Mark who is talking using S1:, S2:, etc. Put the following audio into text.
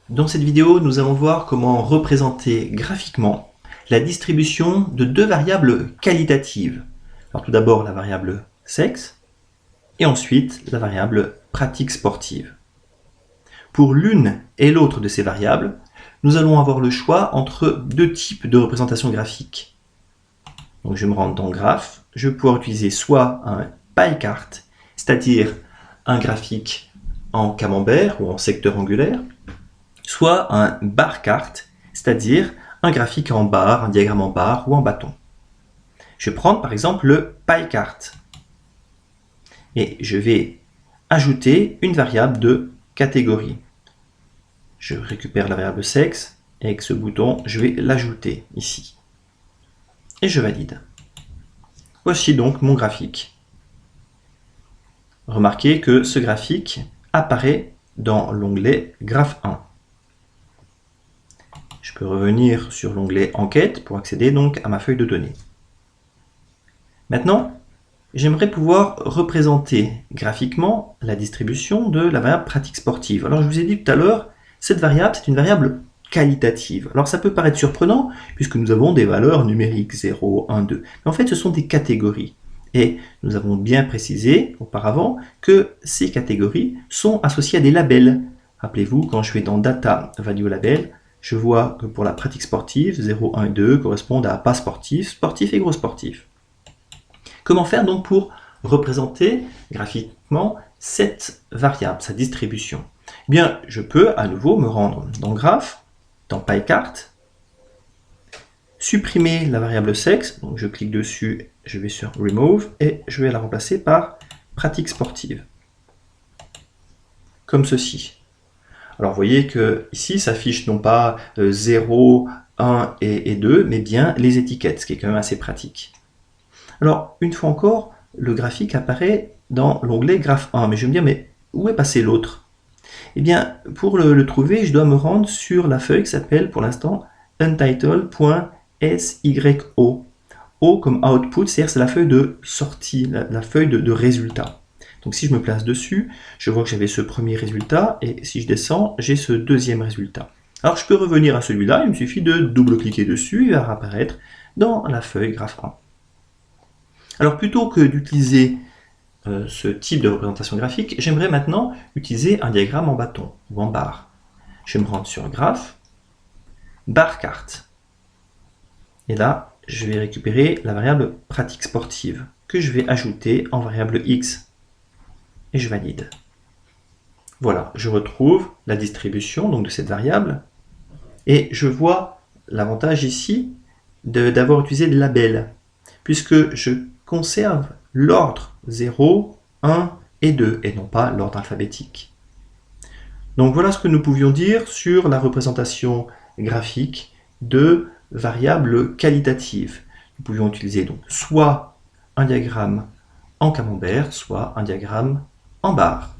S1: Dans cette vidéo, nous allons voir comment représenter graphiquement la distribution de deux variables qualitatives. Alors tout d'abord la variable sexe et ensuite la variable pratique sportive. Pour l'une et l'autre de ces variables, nous allons avoir le choix entre deux types de représentation graphique. Donc je me rends dans Graph, je vais pouvoir utiliser soit un pie chart, c'est-à-dire un graphique en camembert ou en secteur angulaire, soit un bar chart, c'est-à-dire un graphique en barre, un diagramme en barre ou en bâton. Je vais prendre par exemple le pie chart et je vais ajouter une variable de catégorie. Je récupère la variable sexe et avec ce bouton, je vais l'ajouter ici. Et je valide. Voici donc mon graphique. Remarquez que ce graphique apparaît dans l'onglet Graph 1. Je peux revenir sur l'onglet Enquête pour accéder donc à ma feuille de données. Maintenant, j'aimerais pouvoir représenter graphiquement la distribution de la variable pratique sportive. Alors je vous ai dit tout à l'heure, cette variable, c'est une variable qualitative. Alors ça peut paraître surprenant, puisque nous avons des valeurs numériques 0, 1, 2. Mais en fait, ce sont des catégories. Et nous avons bien précisé auparavant que ces catégories sont associées à des labels. Rappelez-vous, quand je vais dans Data Value Label, je vois que pour la pratique sportive, 0, 1 et 2 correspondent à pas sportif, sportif et gros sportif. Comment faire donc pour représenter graphiquement cette variable, sa distribution? Eh bien, je peux à nouveau me rendre dans Graph, dans Pie Chart, supprimer la variable sexe, donc je clique dessus, je vais sur Remove et je vais la remplacer par pratique sportive, comme ceci. Alors vous voyez que ici s'affiche non pas 0, 1 et 2, mais bien les étiquettes, ce qui est quand même assez pratique. Alors, une fois encore, le graphique apparaît dans l'onglet Graph 1. Mais je vais me dire, mais où est passé l'autre? Eh bien, pour le trouver, je dois me rendre sur la feuille qui s'appelle pour l'instant untitled.syo. O comme output, c'est-à-dire c'est la feuille de sortie, la feuille de résultat. Donc si je me place dessus, je vois que j'avais ce premier résultat, et si je descends, j'ai ce deuxième résultat. Alors je peux revenir à celui-là, il me suffit de double-cliquer dessus, il va apparaître dans la feuille Graph 1. Alors plutôt que d'utiliser ce type de représentation graphique, j'aimerais maintenant utiliser un diagramme en bâton ou en barre. Je vais me rendre sur Graph, Bar Chart. Et là, je vais récupérer la variable pratique sportive que je vais ajouter en variable X. Et je valide. Voilà, je retrouve la distribution donc, de cette variable. Et je vois l'avantage ici d'avoir utilisé le label, puisque je conserve l'ordre 0, 1 et 2, et non pas l'ordre alphabétique. Donc voilà ce que nous pouvions dire sur la représentation graphique de variables qualitatives. Nous pouvions utiliser donc soit un diagramme en camembert, soit un diagramme en barre.